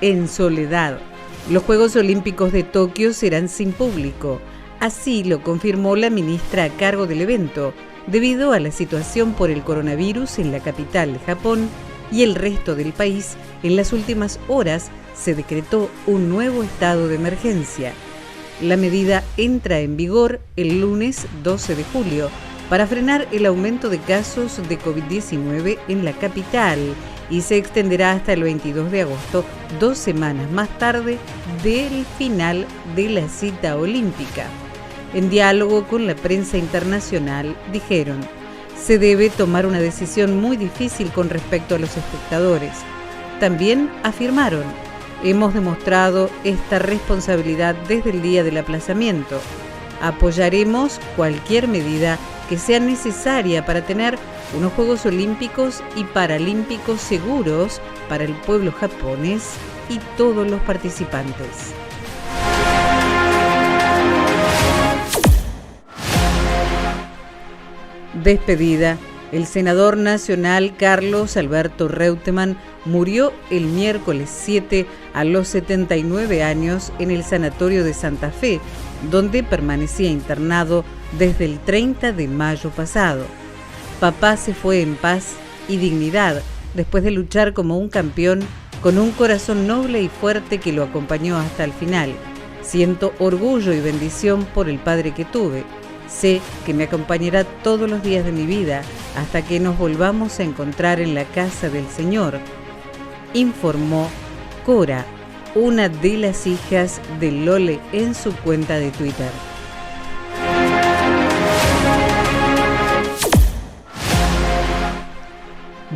En soledad, los Juegos Olímpicos de Tokio serán sin público. Así lo confirmó la ministra a cargo del evento, debido a la situación por el coronavirus en la capital de Japón y el resto del país. En las últimas horas se decretó un nuevo estado de emergencia. La medida entra en vigor el lunes 12 de julio para frenar el aumento de casos de COVID-19 en la capital y se extenderá hasta el 22 de agosto, 2 semanas más tarde del final de la cita olímpica. En diálogo con la prensa internacional, dijeron: se debe tomar una decisión muy difícil con respecto a los espectadores. También afirmaron: hemos demostrado esta responsabilidad desde el día del aplazamiento. Apoyaremos cualquier medida que sea necesaria para tener unos Juegos Olímpicos y Paralímpicos seguros para el pueblo japonés y todos los participantes. Despedida. El senador nacional Carlos Alberto Reutemann murió el miércoles 7 a los 79 años en el Sanatorio de Santa Fe, donde permanecía internado desde el 30 de mayo pasado. Papá se fue en paz y dignidad después de luchar como un campeón con un corazón noble y fuerte que lo acompañó hasta el final. Siento orgullo y bendición por el padre que tuve. Sé que me acompañará todos los días de mi vida hasta que nos volvamos a encontrar en la casa del Señor, informó Cora, una de las hijas de Lole, en su cuenta de Twitter.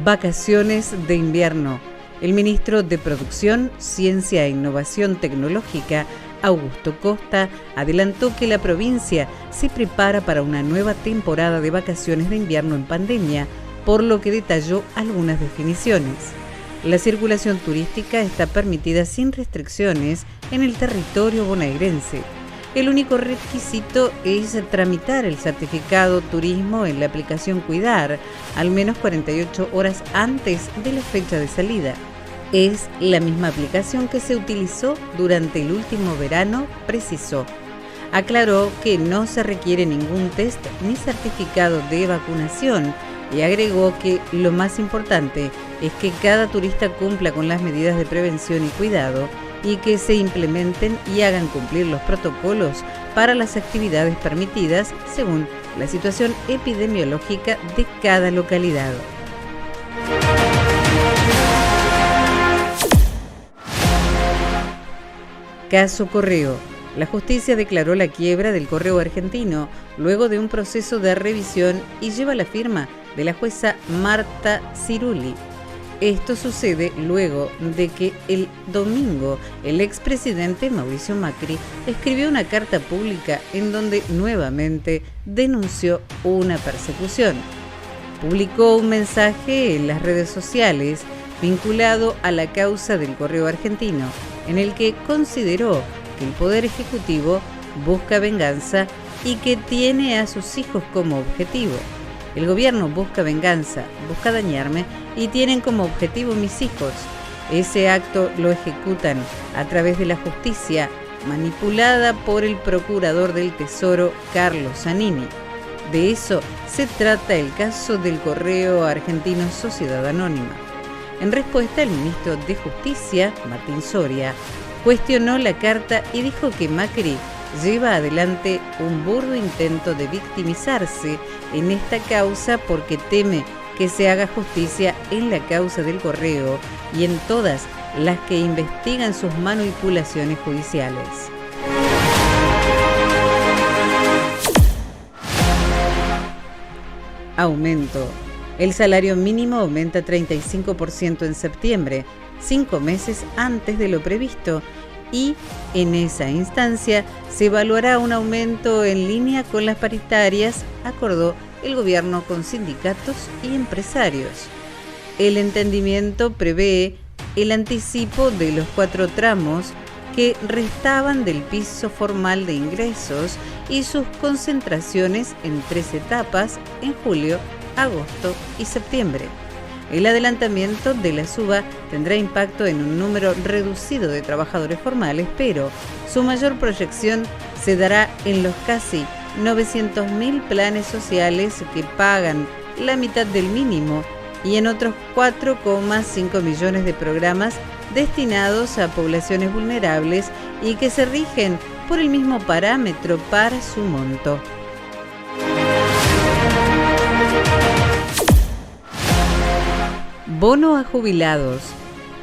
Vacaciones de invierno. El ministro de Producción, Ciencia e Innovación Tecnológica, Augusto Costa, adelantó que la provincia se prepara para una nueva temporada de vacaciones de invierno en pandemia, por lo que detalló algunas definiciones. La circulación turística está permitida sin restricciones en el territorio bonaerense. El único requisito es tramitar el certificado turismo en la aplicación Cuidar, al menos 48 horas antes de la fecha de salida. Es la misma aplicación que se utilizó durante el último verano, precisó. Aclaró que no se requiere ningún test ni certificado de vacunación y agregó que lo más importante es que cada turista cumpla con las medidas de prevención y cuidado y que se implementen y hagan cumplir los protocolos para las actividades permitidas según la situación epidemiológica de cada localidad. Caso Correo. La justicia declaró la quiebra del Correo Argentino luego de un proceso de revisión y lleva la firma de la jueza Marta Ciruli. Esto sucede luego de que el domingo el expresidente Mauricio Macri escribió una carta pública en donde nuevamente denunció una persecución. Publicó un mensaje en las redes sociales vinculado a la causa del Correo Argentino, en el que consideró que el Poder Ejecutivo busca venganza y que tiene a sus hijos como objetivo. El gobierno busca venganza, busca dañarme y tienen como objetivo mis hijos. Ese acto lo ejecutan a través de la justicia manipulada por el procurador del Tesoro, Carlos Zanini. De eso se trata el caso del Correo Argentino Sociedad Anónima. En respuesta, el ministro de Justicia, Martín Soria, cuestionó la carta y dijo que Macri lleva adelante un burdo intento de victimizarse en esta causa porque teme que se haga justicia en la causa del Correo y en todas las que investigan sus manipulaciones judiciales. Aumento. El salario mínimo aumenta 35% en septiembre, 5 meses antes de lo previsto, y en esa instancia se evaluará un aumento en línea con las paritarias, acordó el gobierno con sindicatos y empresarios. El entendimiento prevé el anticipo de los 4 tramos que restaban del piso formal de ingresos y sus concentraciones en 3 etapas en julio, agosto y septiembre. El adelantamiento de la suba tendrá impacto en un número reducido de trabajadores formales, pero su mayor proyección se dará en los casi 900.000 planes sociales que pagan la mitad del mínimo y en otros 4,5 millones de programas destinados a poblaciones vulnerables y que se rigen por el mismo parámetro para su monto. Bono a jubilados.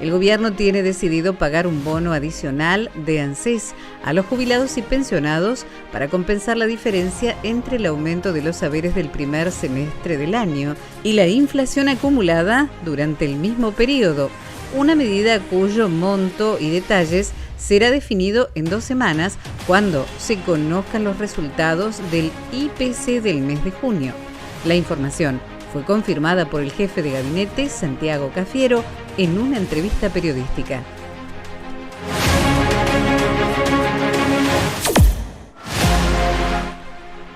El gobierno tiene decidido pagar un bono adicional de ANSES a los jubilados y pensionados para compensar la diferencia entre el aumento de los saberes del primer semestre del año y la inflación acumulada durante el mismo periodo, una medida cuyo monto y detalles será definido en 2 semanas cuando se conozcan los resultados del IPC del mes de junio. La información fue confirmada por el jefe de gabinete, Santiago Cafiero, en una entrevista periodística.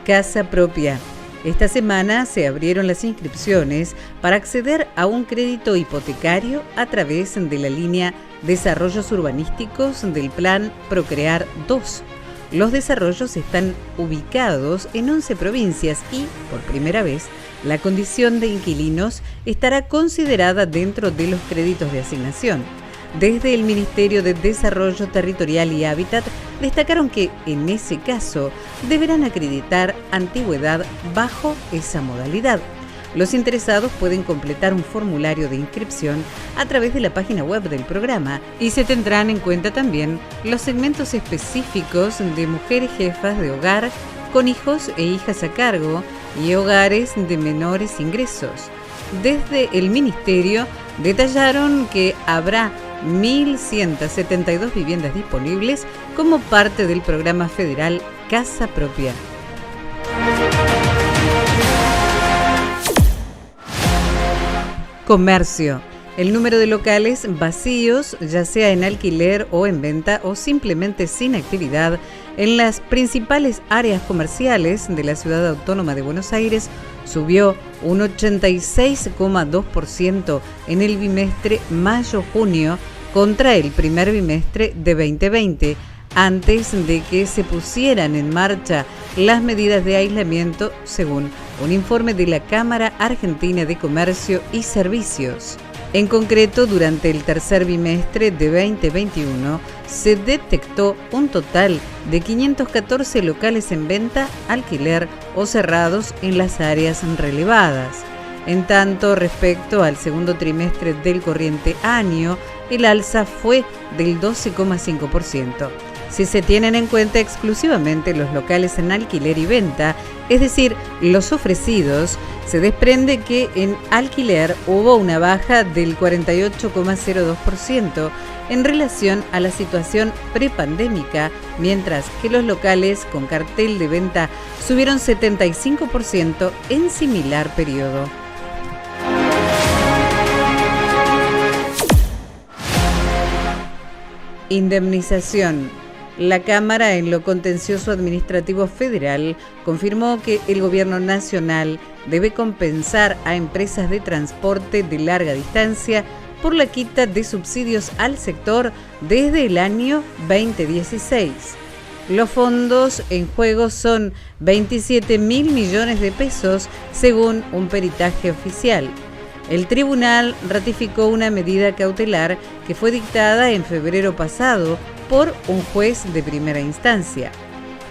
Casa propia. Esta semana se abrieron las inscripciones para acceder a un crédito hipotecario a través de la línea Desarrollos Urbanísticos del Plan Procrear 2. Los desarrollos están ubicados en 11 provincias y, por primera vez, la condición de inquilinos estará considerada dentro de los créditos de asignación. Desde el Ministerio de Desarrollo Territorial y Hábitat destacaron que, en ese caso, deberán acreditar antigüedad bajo esa modalidad. Los interesados pueden completar un formulario de inscripción a través de la página web del programa y se tendrán en cuenta también los segmentos específicos de mujeres jefas de hogar con hijos e hijas a cargo y hogares de menores ingresos. Desde el Ministerio detallaron que habrá 1.172 viviendas disponibles como parte del programa federal Casa Propia. Comercio. El número de locales vacíos, ya sea en alquiler o en venta o simplemente sin actividad, en las principales áreas comerciales de la Ciudad Autónoma de Buenos Aires subió un 86,2% en el bimestre mayo-junio contra el primer bimestre de 2020, antes de que se pusieran en marcha las medidas de aislamiento, según un informe de la Cámara Argentina de Comercio y Servicios. En concreto, durante el tercer bimestre de 2021, se detectó un total de 514 locales en venta, alquiler o cerrados en las áreas relevadas. En tanto, respecto al segundo trimestre del corriente año, el alza fue del 12,5%. Si se tienen en cuenta exclusivamente los locales en alquiler y venta, es decir, los ofrecidos, se desprende que en alquiler hubo una baja del 48,02% en relación a la situación prepandémica, mientras que los locales con cartel de venta subieron 75% en similar periodo. Indemnización. La Cámara, en lo contencioso administrativo federal, confirmó que el Gobierno Nacional debe compensar a empresas de transporte de larga distancia por la quita de subsidios al sector desde el año 2016. Los fondos en juego son 27.000 millones de pesos, según un peritaje oficial. El tribunal ratificó una medida cautelar que fue dictada en febrero pasado por un juez de primera instancia.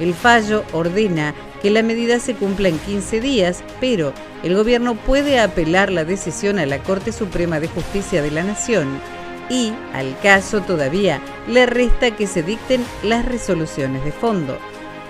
El fallo ordena que la medida se cumpla en 15 días, pero el gobierno puede apelar la decisión a la Corte Suprema de Justicia de la Nación y, al caso todavía, le resta que se dicten las resoluciones de fondo.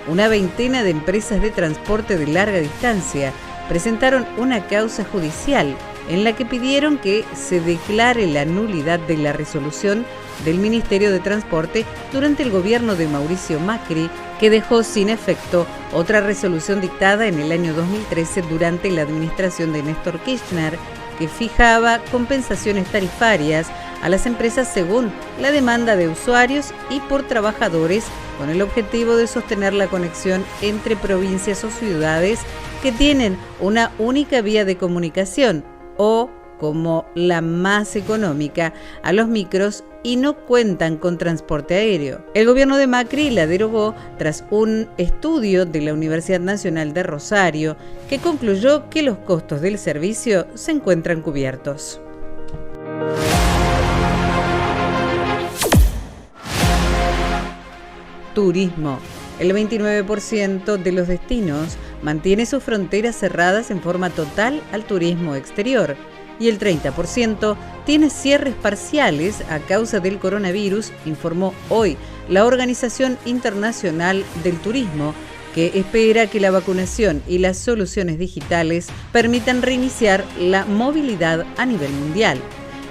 Una veintena de empresas de transporte de larga distancia presentaron una causa judicial en la que pidieron que se declare la nulidad de la resolución del Ministerio de Transporte durante el gobierno de Mauricio Macri, que dejó sin efecto otra resolución dictada en el año 2013 durante la administración de Néstor Kirchner, que fijaba compensaciones tarifarias a las empresas según la demanda de usuarios y por trabajadores, con el objetivo de sostener la conexión entre provincias o ciudades que tienen una única vía de comunicación o, como la más económica, a los micros y no cuentan con transporte aéreo. El gobierno de Macri la derogó tras un estudio de la Universidad Nacional de Rosario que concluyó que los costos del servicio se encuentran cubiertos. Turismo. El 29% de los destinos mantiene sus fronteras cerradas en forma total al turismo exterior y el 30% tiene cierres parciales a causa del coronavirus, informó hoy la Organización Internacional del Turismo, que espera que la vacunación y las soluciones digitales permitan reiniciar la movilidad a nivel mundial.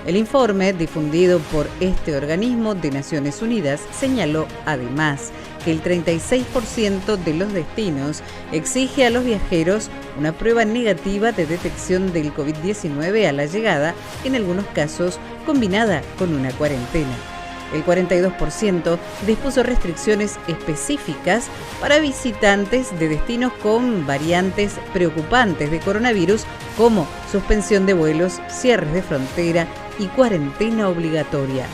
El informe, difundido por este organismo de Naciones Unidas, señaló además que el 36% de los destinos exige a los viajeros una prueba negativa de detección del COVID-19 a la llegada, en algunos casos combinada con una cuarentena. El 42% dispuso restricciones específicas para visitantes de destinos con variantes preocupantes de coronavirus, como suspensión de vuelos, cierres de frontera y cuarentena obligatoria.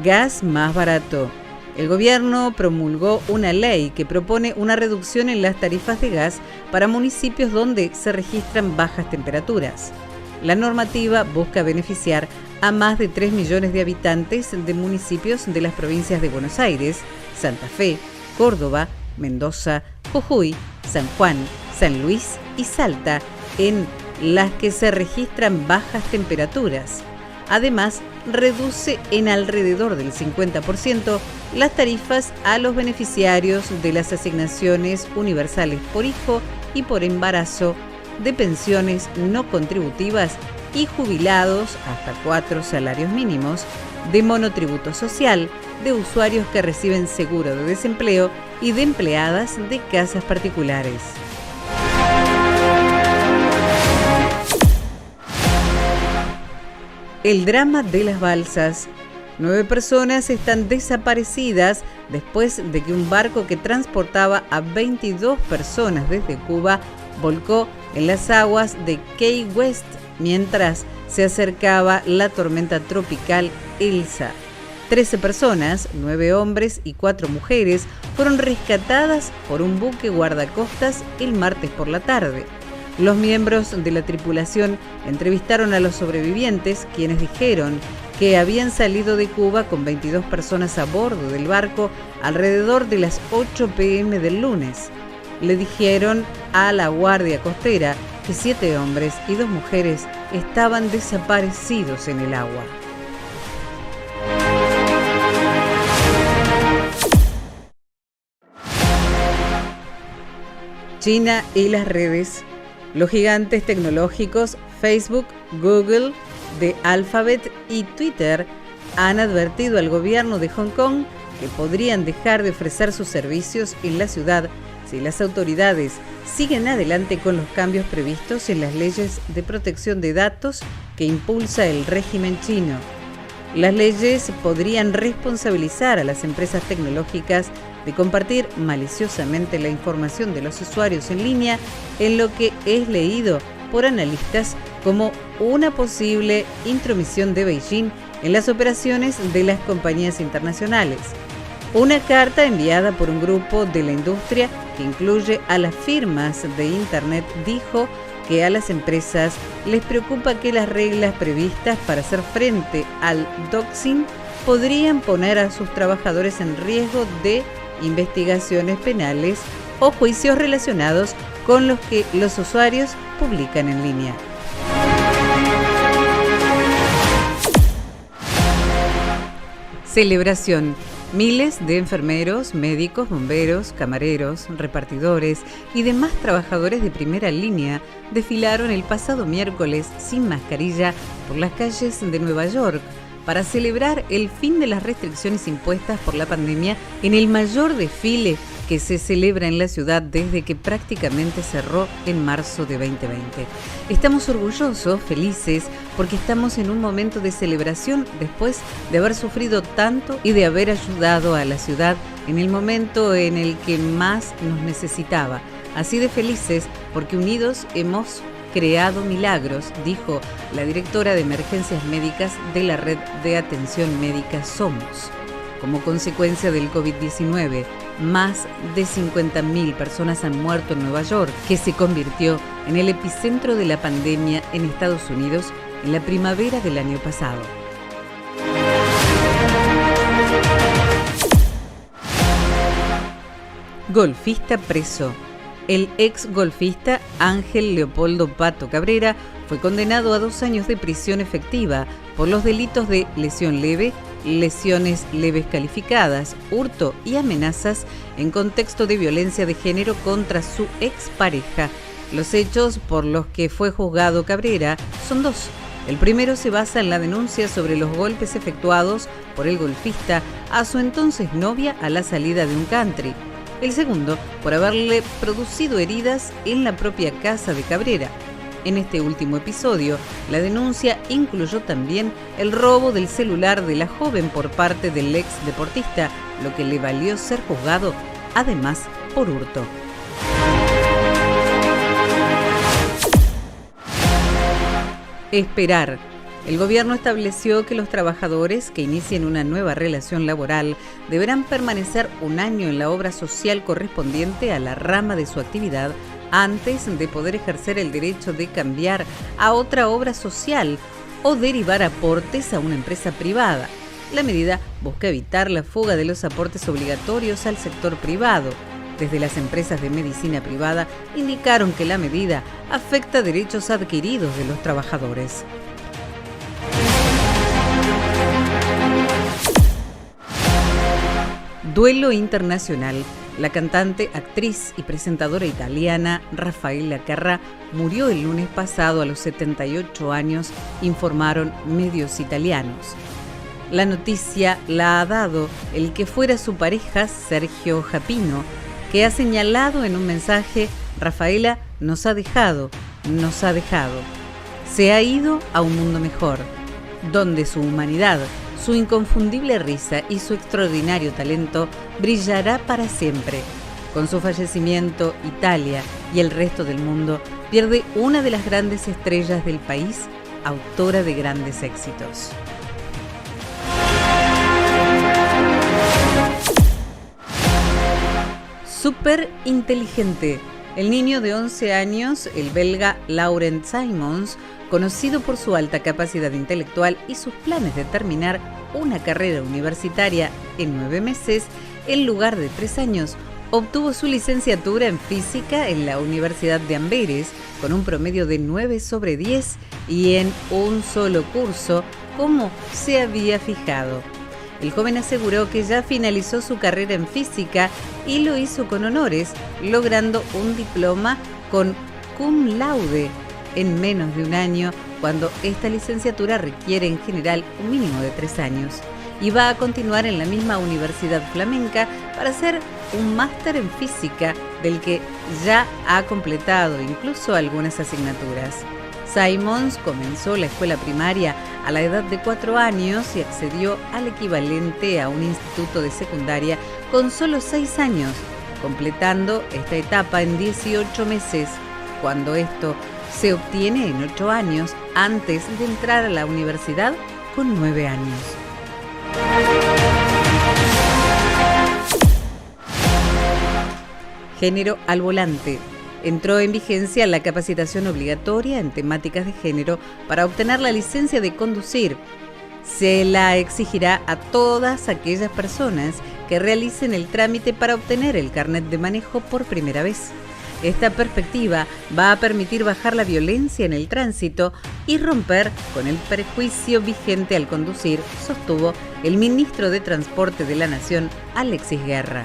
Gas más barato. El gobierno promulgó una ley que propone una reducción en las tarifas de gas para municipios donde se registran bajas temperaturas. La normativa busca beneficiar a más de 3 millones de habitantes de municipios de las provincias de Buenos Aires, Santa Fe, Córdoba, Mendoza, Jujuy, San Juan, San Luis y Salta, en las que se registran bajas temperaturas. Además, reduce en alrededor del 50% las tarifas a los beneficiarios de las asignaciones universales por hijo y por embarazo, de pensiones no contributivas y jubilados hasta 4 salarios mínimos, de monotributo social, de usuarios que reciben seguro de desempleo y de empleadas de casas particulares. El drama de las balsas. 9 personas están desaparecidas después de que un barco que transportaba a 22 personas desde Cuba volcó en las aguas de Key West mientras se acercaba la tormenta tropical Elsa. 13 personas, 9 hombres y 4 mujeres, fueron rescatadas por un buque guardacostas el martes por la tarde. Los miembros de la tripulación entrevistaron a los sobrevivientes, quienes dijeron que habían salido de Cuba con 22 personas a bordo del barco alrededor de las 8 p.m. del lunes. Le dijeron a la Guardia Costera que 7 hombres y 2 mujeres estaban desaparecidos en el agua. China y las redes. Los gigantes tecnológicos Facebook, Google, de Alphabet y Twitter han advertido al gobierno de Hong Kong que podrían dejar de ofrecer sus servicios en la ciudad si las autoridades siguen adelante con los cambios previstos en las leyes de protección de datos que impulsa el régimen chino. Las leyes podrían responsabilizar a las empresas tecnológicas de compartir maliciosamente la información de los usuarios en línea, en lo que es leído por analistas como una posible intromisión de Beijing en las operaciones de las compañías internacionales. Una carta enviada por un grupo de la industria que incluye a las firmas de Internet dijo que a las empresas les preocupa que las reglas previstas para hacer frente al doxing podrían poner a sus trabajadores en riesgo de investigaciones penales o juicios relacionados con los que los usuarios publican en línea. Celebración. Miles de enfermeros, médicos, bomberos, camareros, repartidores y demás trabajadores de primera línea desfilaron el pasado miércoles sin mascarilla por las calles de Nueva York para celebrar el fin de las restricciones impuestas por la pandemia en el mayor desfile que se celebra en la ciudad desde que prácticamente cerró en marzo de 2020. Estamos orgullosos, felices, porque estamos en un momento de celebración después de haber sufrido tanto y de haber ayudado a la ciudad en el momento en el que más nos necesitaba. Así de felices porque unidos hemos creado milagros, dijo la directora de emergencias médicas de la red de atención médica Somos. Como consecuencia del COVID-19, más de 50.000 personas han muerto en Nueva York, que se convirtió en el epicentro de la pandemia en Estados Unidos en la primavera del año pasado. Golfista preso. El ex golfista Ángel Leopoldo Pato Cabrera fue condenado a 2 años de prisión efectiva por los delitos de lesión leve, lesiones leves calificadas, hurto y amenazas en contexto de violencia de género contra su expareja. Los hechos por los que fue juzgado Cabrera son 2. El primero se basa en la denuncia sobre los golpes efectuados por el golfista a su entonces novia a la salida de un country. El segundo, por haberle producido heridas en la propia casa de Cabrera. En este último episodio, la denuncia incluyó también el robo del celular de la joven por parte del ex deportista, lo que le valió ser juzgado, además, por hurto. Esperar. El gobierno estableció que los trabajadores que inicien una nueva relación laboral deberán permanecer 1 año en la obra social correspondiente a la rama de su actividad antes de poder ejercer el derecho de cambiar a otra obra social o derivar aportes a una empresa privada. La medida busca evitar la fuga de los aportes obligatorios al sector privado. Desde las empresas de medicina privada indicaron que la medida afecta derechos adquiridos de los trabajadores. Duelo internacional. La cantante, actriz y presentadora italiana Raffaella Carrà murió el lunes pasado a los 78 años, informaron medios italianos. La noticia la ha dado el que fuera su pareja, Sergio Japino, que ha señalado en un mensaje: Raffaella nos ha dejado. Se ha ido a un mundo mejor, donde su humanidad, su inconfundible risa y su extraordinario talento brillará para siempre. Con su fallecimiento, Italia y el resto del mundo pierde una de las grandes estrellas del país, autora de grandes éxitos. Súper inteligente. El niño de 11 años, el belga Laurent Simons, conocido por su alta capacidad intelectual y sus planes de terminar una carrera universitaria en 9 meses, en lugar de 3 años, obtuvo su licenciatura en física en la Universidad de Amberes con un promedio de 9/10 y en un solo curso, como se había fijado. El joven aseguró que ya finalizó su carrera en física y lo hizo con honores, logrando un diploma con cum laude en menos de 1 año, cuando esta licenciatura requiere en general un mínimo de 3 años. Y va a continuar en la misma Universidad Flamenca para hacer un máster en física, del que ya ha completado incluso algunas asignaturas. Simons comenzó la escuela primaria a la edad de 4 años y accedió al equivalente a un instituto de secundaria con solo 6 años, completando esta etapa en 18 meses, cuando esto se obtiene en 8 años antes de entrar a la universidad con 9 años. Género al volante. Entró en vigencia la capacitación obligatoria en temáticas de género para obtener la licencia de conducir. Se la exigirá a todas aquellas personas que realicen el trámite para obtener el carnet de manejo por primera vez. Esta perspectiva va a permitir bajar la violencia en el tránsito y romper con el prejuicio vigente al conducir, sostuvo el ministro de Transporte de la Nación, Alexis Guerra.